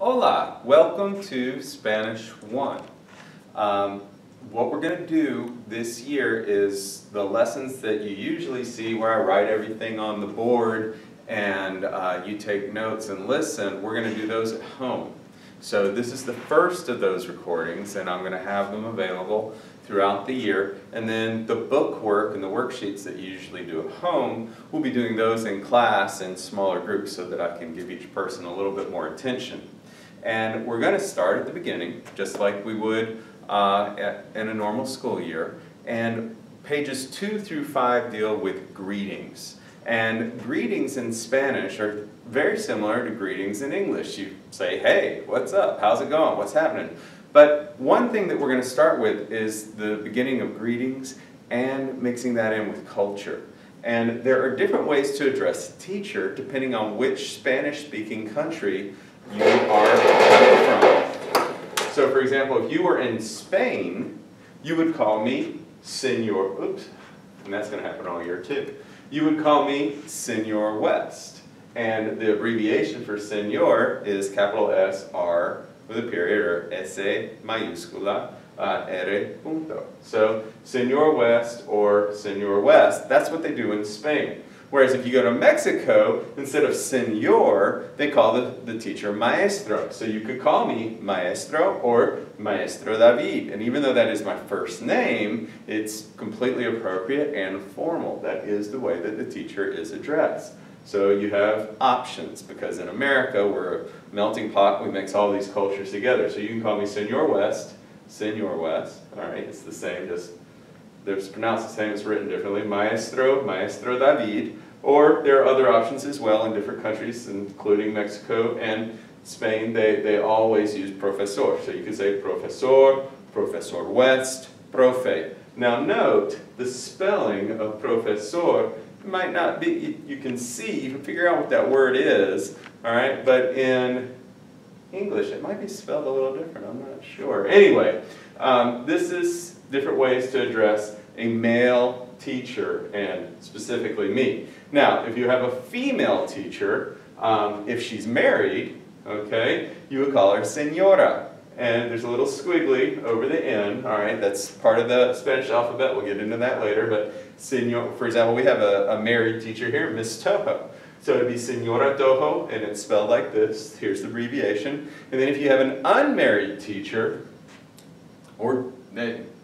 Hola, welcome to Spanish 1. What we're going to do this year is the lessons that you usually see where I write everything on the board and you take notes and listen. We're going to do those at home. So this is the first of those recordings, and I'm going to have them available throughout the year. And then the book work and the worksheets that you usually do at home, we'll be doing those in class in smaller groups so that I can give each person a little bit more attention. And we're going to start at the beginning, just like we would in a normal school year. And pages 2 through 5 deal with greetings. And greetings in Spanish are very similar to greetings in English. You say, hey, what's up? How's it going? What's happening? But one thing that we're going to start with is the beginning of greetings and mixing that in with culture. And there are different ways to address a teacher depending on which Spanish-speaking country you are coming from. So for example, if you were in Spain, you would call me Senor, oops, and that's going to happen all year too. You would call me Senor West. And the abbreviation for Senor is capital S-R with a period, or S mayúscula, R punto. So Senor West or Senor West, that's what they do in Spain. Whereas if you go to Mexico, instead of Senor, they call the teacher Maestro. So you could call me Maestro or Maestro David. And even though that is my first name, it's completely appropriate and formal. That is the way that the teacher is addressed. So you have options, because in America, we're a melting pot. We mix all these cultures together. So you can call me Senor West, Senor West. All right, it's the same, just it's pronounced the same, it's written differently. Maestro, Maestro David. Or there are other options as well in different countries, including Mexico and Spain. They always use profesor. So you could say profesor, profesor West, profe. Now note, the spelling of profesor might not be, you can figure out what that word is, all right? But in English, it might be spelled a little different, I'm not sure. Anyway, this is different ways to address a male teacher, and specifically me. Now, if you have a female teacher, if she's married, okay, you would call her Señora. And there's a little squiggly over the end, all right, that's part of the Spanish alphabet, we'll get into that later, but Señor, for example, we have a married teacher here, Miss Toho. So it'd be Señora Toho, and it's spelled like this, here's the abbreviation. And then if you have an unmarried teacher, or,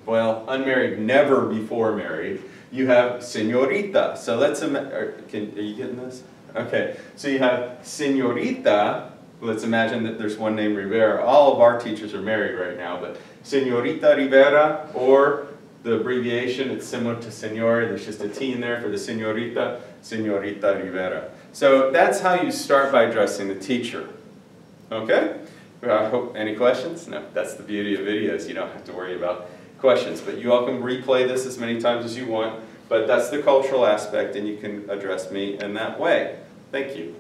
well, unmarried, never before married, you have Señorita. So let's imagine, are you getting this? Okay, so you have Señorita. Let's imagine that there's one named Rivera. All of our teachers are married right now, but Señorita Rivera, or the abbreviation, it's similar to Señor, there's just a T in there for the Señorita, Señorita Rivera. So that's how you start by addressing the teacher. Okay? Any questions? No, that's the beauty of videos. You don't have to worry about questions, but you all can replay this as many times as you want, but that's the cultural aspect, and you can address me in that way. Thank you.